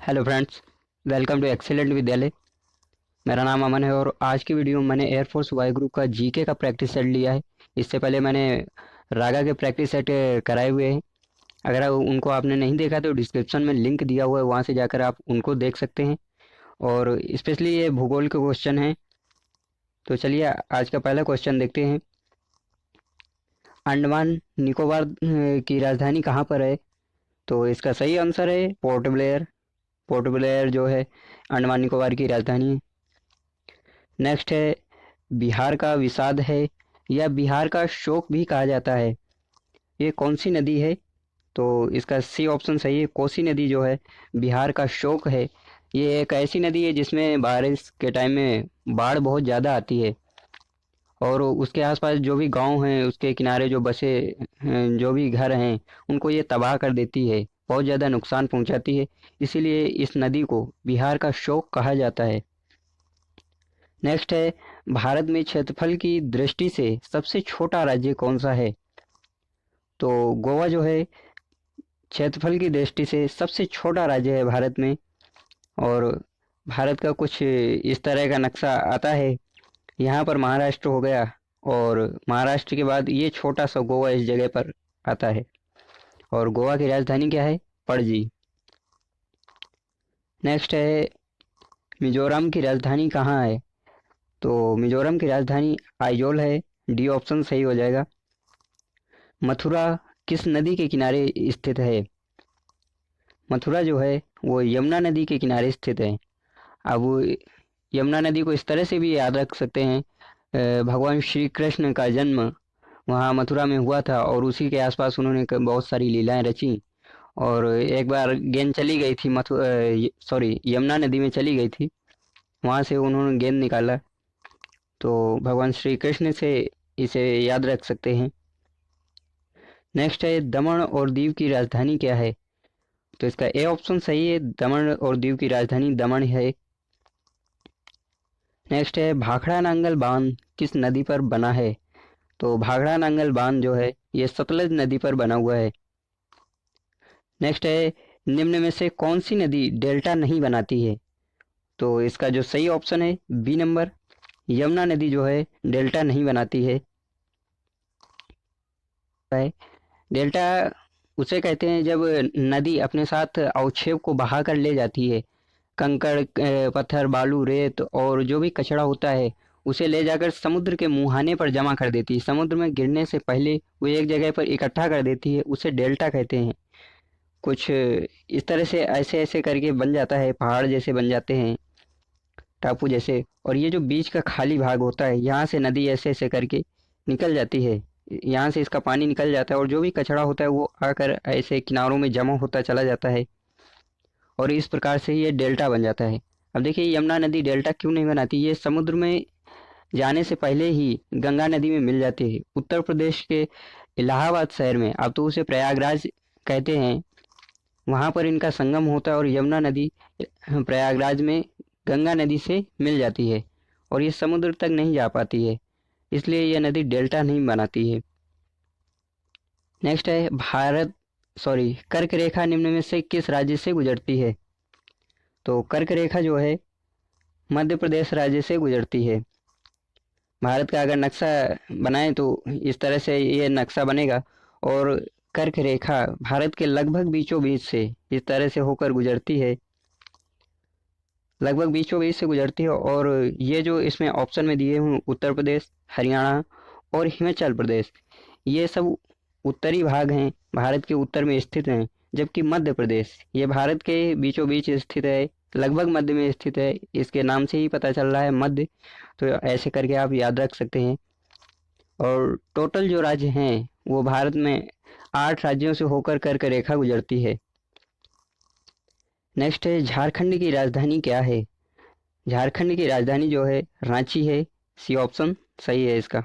Hello friends, welcome to excellent Vidyalaya. मेरा नाम अमन है और आज की वीडियो में मैंने एयरफोर्स वाई ग्रुप का जीके का प्रैक्टिस सेट लिया है। इससे पहले मैंने रागा के प्रैक्टिस सेट कराए हुए हैं। अगर उनको आपने नहीं देखा तो डिस्क्रिप्शन में लिंक दिया हुआ है, वहाँ से जाकर आप उनको देख सकते हैं। और स्पेशली ये भूगोल के क्वेश्चन हैं। तो चलिए आज का पहला क्वेश्चन देखते हैं। अंडमान निकोबार की राजधानी कहाँ पर है? तो इसका सही आंसर है पोर्ट ब्लेयर। पोर्ट ब्लेयर जो है अंडमान निकोबार की राजधानी है। नेक्स्ट है, बिहार का विषाद है या बिहार का शोक भी कहा जाता है, ये कौन सी नदी है? तो इसका सी ऑप्शन सही है। कोसी नदी जो है बिहार का शोक है। ये एक ऐसी नदी है जिसमें बारिश के टाइम में बाढ़ बहुत ज़्यादा आती है और उसके आसपास जो भी गांव हैं, उसके किनारे जो बसे जो भी घर हैं, उनको ये तबाह कर देती है, बहुत ज़्यादा नुकसान पहुंचाती है। इसीलिए इस नदी को बिहार का शोक कहा जाता है। नेक्स्ट है, भारत में क्षेत्रफल की दृष्टि से सबसे छोटा राज्य कौन सा है? तो गोवा जो है क्षेत्रफल की दृष्टि से सबसे छोटा राज्य है भारत में। और भारत का कुछ इस तरह का नक्शा आता है। यहाँ पर महाराष्ट्र हो गया और महाराष्ट्र के बाद ये छोटा सा गोवा इस जगह पर आता है। और गोवा की राजधानी क्या है? पणजी। नेक्स्ट है, मिजोरम की राजधानी कहाँ है? तो मिजोरम की राजधानी आइजोल है। डी ऑप्शन सही हो जाएगा। मथुरा किस नदी के किनारे स्थित है? मथुरा जो है वो यमुना नदी के किनारे स्थित है। अब वो यमुना नदी को इस तरह से भी याद रख सकते हैं, भगवान श्री कृष्ण का जन्म वहाँ मथुरा में हुआ था और उसी के आसपास उन्होंने बहुत सारी लीलाएं रची। और एक बार गेंद चली गई थी सॉरी यमुना नदी में चली गई थी, वहाँ से उन्होंने गेंद निकाला। तो भगवान श्री कृष्ण से इसे याद रख सकते हैं। नेक्स्ट है, दमन और दीव की राजधानी क्या है? तो इसका ए ऑप्शन सही है, दमन और दीव की राजधानी दमन है। नेक्स्ट है, भाखड़ा नांगल बांध किस नदी पर बना है? तो भाखड़ा नांगल बांध जो है ये सतलज नदी पर बना हुआ है। नेक्स्ट है, निम्न में से कौन सी नदी डेल्टा नहीं बनाती है? तो इसका जो सही ऑप्शन है बी नंबर, यमुना नदी जो है डेल्टा नहीं बनाती है। डेल्टा उसे कहते हैं जब नदी अपने साथ अवक्षेप को बहा कर ले जाती है। कंकड़ पत्थर बालू रेत और जो भी कचरा होता है उसे ले जाकर समुद्र के मुहाने पर जमा कर देती है। समुद्र में गिरने से पहले वो एक जगह पर इकट्ठा कर देती है, उसे डेल्टा कहते हैं। कुछ इस तरह से ऐसे ऐसे करके बन जाता है, पहाड़ जैसे बन जाते हैं, टापू जैसे। और ये जो बीच का खाली भाग होता है, यहाँ से नदी ऐसे ऐसे करके निकल जाती है। यहाँ से इसका पानी निकल जाता है और जो भी कचरा होता है वो आकर ऐसे किनारों में जमा होता चला जाता है और इस प्रकार से ये डेल्टा बन जाता है। अब देखिए यमुना नदी डेल्टा क्यों नहीं बनाती? ये समुद्र में जाने से पहले ही गंगा नदी में मिल जाती है। उत्तर प्रदेश के इलाहाबाद शहर में, अब तो उसे प्रयागराज कहते हैं, वहाँ पर इनका संगम होता है और यमुना नदी प्रयागराज में गंगा नदी से मिल जाती है और ये समुद्र तक नहीं जा पाती है, इसलिए यह नदी डेल्टा नहीं बनाती है। नेक्स्ट है, भारत सॉरी कर्क रेखा निम्न में से किस राज्य से गुजरती है? तो कर्क रेखा जो है मध्य प्रदेश राज्य से गुजरती है। भारत का अगर नक्शा बनाएं तो इस तरह से ये नक्शा बनेगा और कर्क रेखा भारत के लगभग बीचों बीच से इस तरह से होकर गुजरती है, लगभग बीचों बीच से गुजरती है। और ये जो इसमें ऑप्शन में दिए हूँ, उत्तर प्रदेश, हरियाणा और हिमाचल प्रदेश, ये सब उत्तरी भाग हैं, भारत के उत्तर में स्थित हैं। जबकि मध्य प्रदेश ये भारत के बीचों बीच स्थित है, लगभग मध्य में स्थित है, इसके नाम से ही पता चल रहा है मध्य। तो ऐसे करके आप याद रख सकते हैं। और टोटल जो राज्य हैं वो भारत में 8 राज्यों से होकर कर्क रेखा गुजरती है। नेक्स्ट है, झारखंड की राजधानी क्या है? झारखंड की राजधानी जो है रांची है। सी ऑप्शन सही है इसका।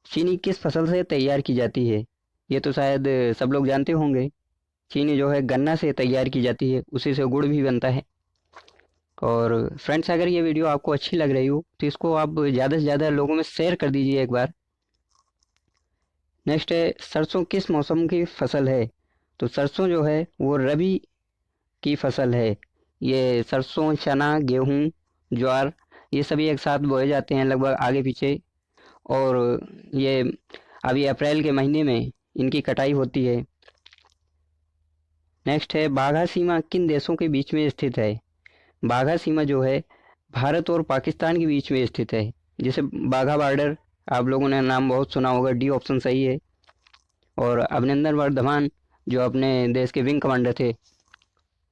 चीनी किस फसल से तैयार की जाती है? ये तो शायद सब लोग जानते होंगे। चीनी जो है गन्ना से तैयार की जाती है, उसी से गुड़ भी बनता है। और फ्रेंड्स, अगर ये वीडियो आपको अच्छी लग रही हो तो इसको आप ज़्यादा से ज़्यादा लोगों में शेयर कर दीजिए एक बार। नेक्स्ट है, सरसों किस मौसम की फसल है? तो सरसों जो है वो रबी की फसल है। ये सरसों, चना, गेहूँ, ज्वार, ये सभी एक साथ बोए जाते हैं लगभग आगे पीछे। और ये अभी अप्रैल के महीने में इनकी कटाई होती है। नेक्स्ट है बाघा सीमा किन देशों के बीच में स्थित है। बाघा सीमा जो है भारत और पाकिस्तान के बीच में स्थित है। जैसे बाघा बॉर्डर, आप लोगों ने नाम बहुत सुना होगा, डी ऑप्शन सही है। और अभिनंदन वर्धमान जो अपने देश के विंग कमांडर थे,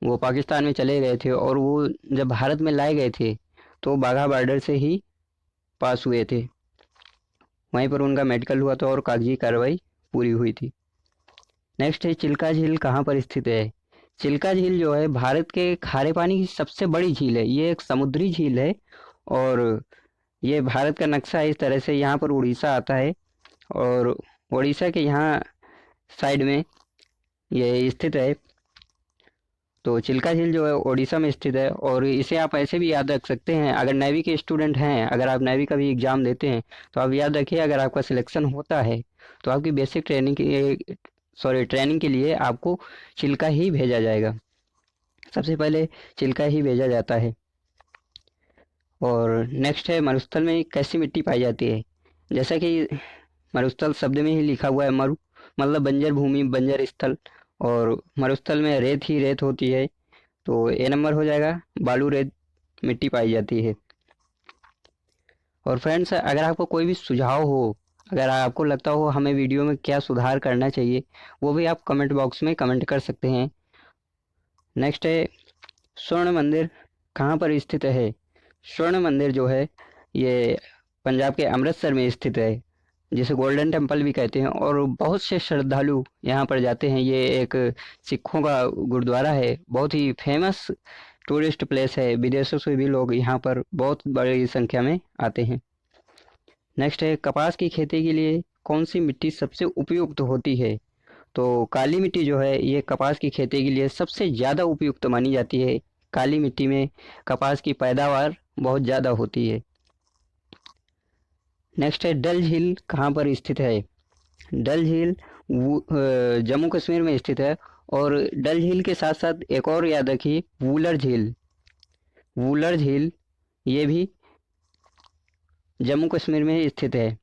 वो पाकिस्तान में चले गए थे और वो जब भारत में लाए गए थे तो बाघा बॉर्डर से ही पास हुए थे। वहीं पर उनका मेडिकल हुआ था और कागजी कार्रवाई पूरी हुई थी। नेक्स्ट है चिल्का झील कहाँ पर स्थित है। चिल्का झील जो है भारत के खारे पानी की सबसे बड़ी झील है। ये एक समुद्री झील है और ये भारत का नक्शा है इस तरह से, यहाँ पर उड़ीसा आता है और उड़ीसा के यहाँ साइड में ये स्थित है। तो चिल्का झील जो है उड़ीसा में स्थित है और इसे आप ऐसे भी याद रख सकते हैं, अगर नेवी के स्टूडेंट हैं, अगर आप नेवी का भी एग्ज़ाम देते हैं तो आप याद रखिए, अगर आपका सिलेक्शन होता है तो आपकी बेसिक ट्रेनिंग के लिए आपको चिल्का ही भेजा जाएगा। सबसे पहले चिल्का ही भेजा जाता है। और नेक्स्ट है मरुस्थल में कैसी मिट्टी पाई जाती है। जैसा कि मरुस्थल शब्द में ही लिखा हुआ है, मरु मतलब बंजर भूमि, बंजर स्थल, और मरुस्थल में रेत ही रेत होती है। तो ए नंबर हो जाएगा, बालू रेत मिट्टी पाई जाती है। और फ्रेंड्स, अगर आपको कोई भी सुझाव हो, अगर आपको लगता हो हमें वीडियो में क्या सुधार करना चाहिए, वो भी आप कमेंट बॉक्स में कमेंट कर सकते हैं। नेक्स्ट है स्वर्ण मंदिर कहाँ पर स्थित है। स्वर्ण मंदिर जो है ये पंजाब के अमृतसर में स्थित है, जिसे गोल्डन टेम्पल भी कहते हैं और बहुत से श्रद्धालु यहाँ पर जाते हैं। ये एक सिखों का गुरुद्वारा है, बहुत ही फेमस टूरिस्ट प्लेस है, विदेशों से भी लोग यहाँ पर बहुत बड़ी संख्या में आते हैं। नेक्स्ट है कपास की खेती के लिए कौन सी मिट्टी सबसे उपयुक्त होती है। तो काली मिट्टी जो है ये कपास की खेती के लिए सबसे ज़्यादा उपयुक्त मानी जाती है। काली मिट्टी में कपास की पैदावार बहुत ज़्यादा होती है। नेक्स्ट है डल झील कहाँ पर स्थित है। डल झील जम्मू कश्मीर में स्थित है। और डल झील के साथ साथ एक और याद रखिए, वूलर झील। वूलर झील ये भी जम्मू कश्मीर में स्थित है।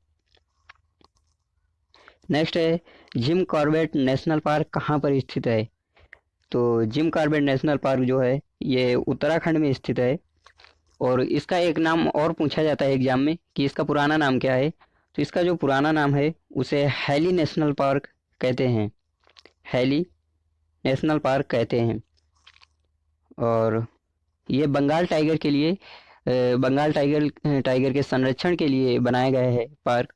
नेक्स्ट है जिम कॉर्बेट नेशनल पार्क कहाँ पर स्थित है। तो जिम कॉर्बेट नेशनल पार्क जो है ये उत्तराखंड में स्थित है। और इसका एक नाम और पूछा जाता है एग्जाम में कि इसका पुराना नाम क्या है। तो इसका जो पुराना नाम है उसे हैली नेशनल पार्क कहते हैं। हैली नेशनल पार्क कहते हैं। और ये बंगाल टाइगर के लिए बंगाल टाइगर के संरक्षण के लिए बनाया गया है पार्क,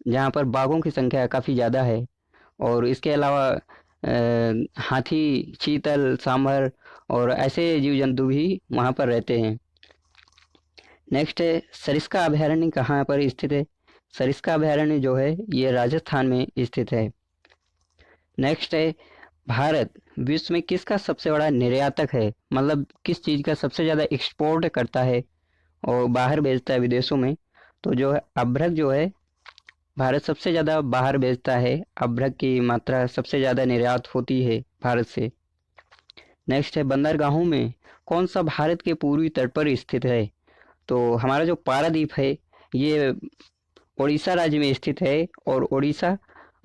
जहाँ पर बाघों की संख्या काफ़ी ज़्यादा है। और इसके अलावा हाथी, चीतल, सांभर और ऐसे जीव जंतु भी वहाँ पर रहते हैं। नेक्स्ट है सरिस्का अभयारण्य कहाँ पर स्थित है। सरिस्का अभयारण्य जो है ये राजस्थान में स्थित है। नेक्स्ट है भारत विश्व में किसका सबसे बड़ा निर्यातक है, मतलब किस चीज़ का सबसे ज़्यादा एक्सपोर्ट करता है और बाहर भेजता है विदेशों में। तो जो है अभ्रक जो है भारत सबसे ज़्यादा बाहर भेजता है। अभ्रक की मात्रा सबसे ज़्यादा निर्यात होती है भारत से। नेक्स्ट है बंदरगाहों में कौन सा भारत के पूर्वी तट पर स्थित है। तो हमारा जो पारादीप है ये उड़ीसा राज्य में स्थित है और उड़ीसा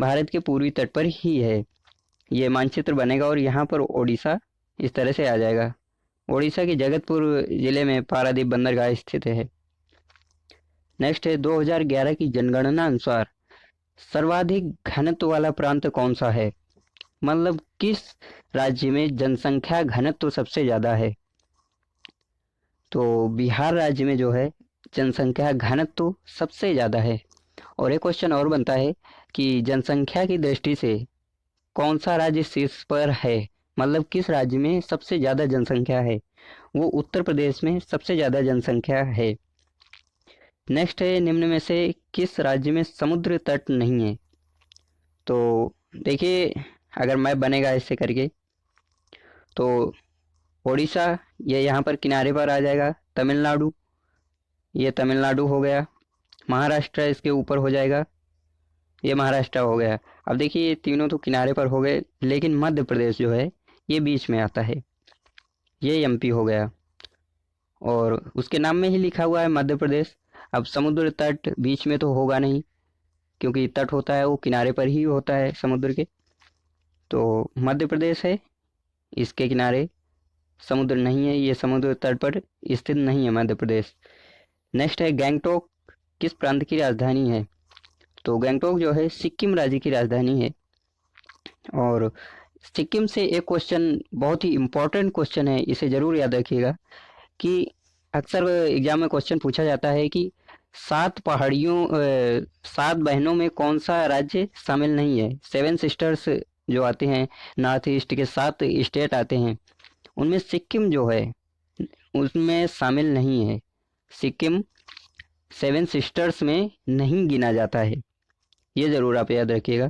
भारत के पूर्वी तट पर ही है। ये मानचित्र बनेगा और यहाँ पर उड़ीसा इस तरह से आ जाएगा। उड़ीसा के जगतपुर जिले में पारादीप बंदरगाह स्थित है। नेक्स्ट है 2011 की जनगणना अनुसार सर्वाधिक घनत्व वाला प्रांत कौन सा है, मतलब किस राज्य में जनसंख्या घनत्व सबसे ज़्यादा है। तो बिहार राज्य में जो है जनसंख्या घनत्व सबसे ज़्यादा है। और एक क्वेश्चन और बनता है कि जनसंख्या की दृष्टि से कौन सा राज्य शीर्ष पर है, मतलब किस राज्य में सबसे ज़्यादा जनसंख्या है। वो उत्तर प्रदेश में सबसे ज़्यादा जनसंख्या है। नेक्स्ट है निम्न में से किस राज्य में समुद्र तट नहीं है। तो देखिए, अगर मैप बनेगा ऐसे करके तो उड़ीसा ये यहाँ पर किनारे पर आ जाएगा, तमिलनाडु ये तमिलनाडु हो गया, महाराष्ट्र इसके ऊपर हो जाएगा, ये महाराष्ट्र हो गया। अब देखिए ये तीनों तो किनारे पर हो गए, लेकिन मध्य प्रदेश जो है ये बीच में आता है। ये एमपी हो गया। और उसके नाम में ही लिखा हुआ है मध्य प्रदेश। अब समुद्र तट बीच में तो होगा नहीं, क्योंकि तट होता है वो किनारे पर ही होता है समुद्र के। तो मध्य प्रदेश है, इसके किनारे समुद्र नहीं है, ये समुद्र तट पर स्थित नहीं है मध्य प्रदेश। नेक्स्ट है गैंगटोक किस प्रांत की राजधानी है? तो गैंगटोक जो है सिक्किम राज्य की राजधानी है। और सिक्किम से एक क्वेश्चन, बहुत ही इम्पोर्टेंट क्वेश्चन है, इसे जरूर याद रखिएगा कि अक्सर एग्जाम में क्वेश्चन पूछा जाता है कि सात पहाड़ियों सात बहनों में कौन सा राज्य शामिल नहीं है। सेवन सिस्टर्स जो आते हैं, नॉर्थ ईस्ट के 7 स्टेट आते हैं, उनमें सिक्किम जो है उसमें शामिल नहीं है। सिक्किम सेवन सिस्टर्स में नहीं गिना जाता है, ये ज़रूर आप याद रखिएगा।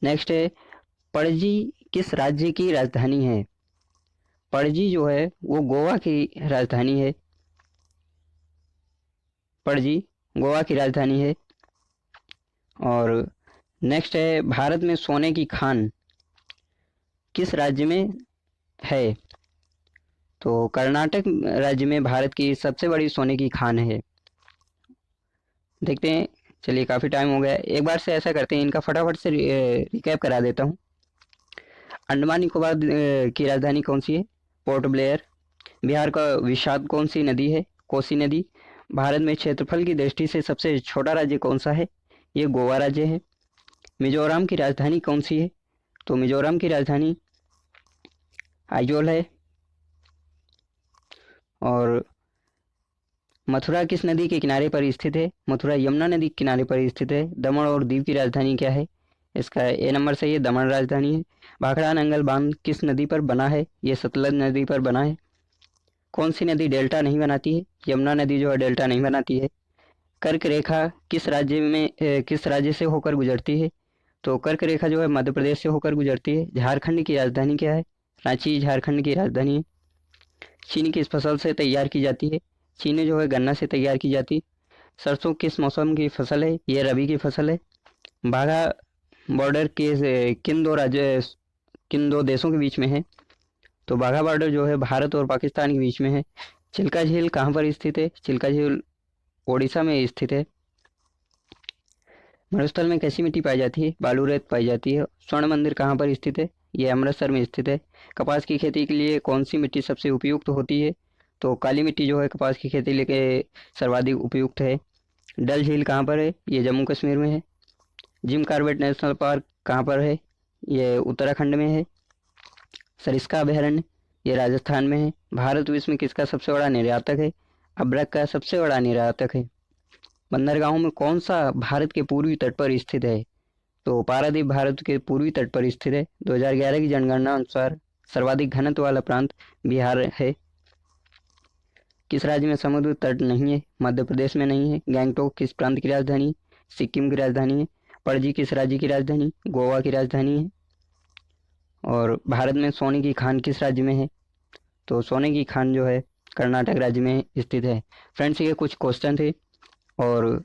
नेक्स्ट है पणजी किस राज्य की राजधानी है? पणजी जो है वो गोवा की राजधानी है। पणजी गोवा की राजधानी है। और नेक्स्ट है भारत में सोने की खान किस राज्य में है? तो कर्नाटक राज्य में भारत की सबसे बड़ी सोने की खान है। देखते हैं, चलिए काफ़ी टाइम हो गया, एक बार से ऐसा करते हैं, इनका फटाफट से रिकैप करा देता हूँ। अंडमान निकोबार की राजधानी कौन सी है? Port Blair. बिहार का विषाद कौन सी नदी है? कोसी नदी। भारत में क्षेत्रफल की दृष्टि से सबसे छोटा राज्य कौन सा है? ये गोवा राज्य है। मिजोरम की राजधानी कौन सी है? तो मिजोरम की राजधानी आइजोल है। और मथुरा किस नदी के किनारे पर स्थित है? मथुरा यमुना नदी के किनारे पर स्थित है। दमन और दीव की राजधानी क्या है? इसका ए नंबर सही है, दमन राजधानी है। भाखड़ा नंगल बांध किस नदी पर बना है? ये सतलज नदी पर बना है। कौन सी नदी डेल्टा नहीं बनाती है? यमुना नदी जो है डेल्टा नहीं बनाती है। कर्क रेखा किस राज्य में किस राज्य से होकर गुजरती है? तो कर्क रेखा जो है मध्य प्रदेश से होकर गुजरती है। झारखंड की राजधानी क्या है? रांची झारखंड की राजधानी है। चीनी किस फसल से तैयार की जाती है? चीनी जो है गन्ना से तैयार की जाती है। सरसों किस मौसम की फसल है? ये रबी की फसल है। बाघा बॉर्डर किन दो देशों के बीच में है? तो बाघा बॉर्डर जो है भारत और पाकिस्तान के बीच में है। चिल्का झील कहाँ पर स्थित है? चिल्का झील ओडिशा में स्थित है। मरुस्थल में कैसी मिट्टी पाई जाती है? बालू रेत पाई जाती है। स्वर्ण मंदिर कहाँ पर स्थित है? ये अमृतसर में स्थित है। कपास की खेती के लिए कौन सी मिट्टी सबसे उपयुक्त होती है? तो काली मिट्टी जो है कपास की खेती लेके सर्वाधिक उपयुक्त है। डल झील कहाँ पर है? ये जम्मू कश्मीर में है। जिम कॉर्बेट नेशनल पार्क कहाँ पर है? ये उत्तराखंड में है। सरिस्का अभयारण्य ये राजस्थान में है। भारत विश्व में किसका सबसे बड़ा निर्यातक है? अब्रक का सबसे बड़ा निर्यातक है। बंदरगाहों में कौन सा भारत के पूर्वी तट पर स्थित है? तो पारादीप भारत के पूर्वी तट पर स्थित है। 2011 की जनगणना अनुसार सर्वाधिक घनत्व वाला प्रांत बिहार है। किस राज्य में समुद्र तट नहीं है? मध्य प्रदेश में नहीं है। गैंगटोक किस प्रांत की राजधानी? सिक्किम की राजधानी है। पणजी किस राज्य की राजधानी? गोवा की राजधानी है। और भारत में सोने की खान किस राज्य में है? तो सोने की खान जो है कर्नाटक राज्य में स्थित है। फ्रेंड्स, ये कुछ क्वेश्चन थे, और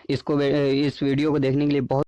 इस वीडियो को देखने के लिए बहुत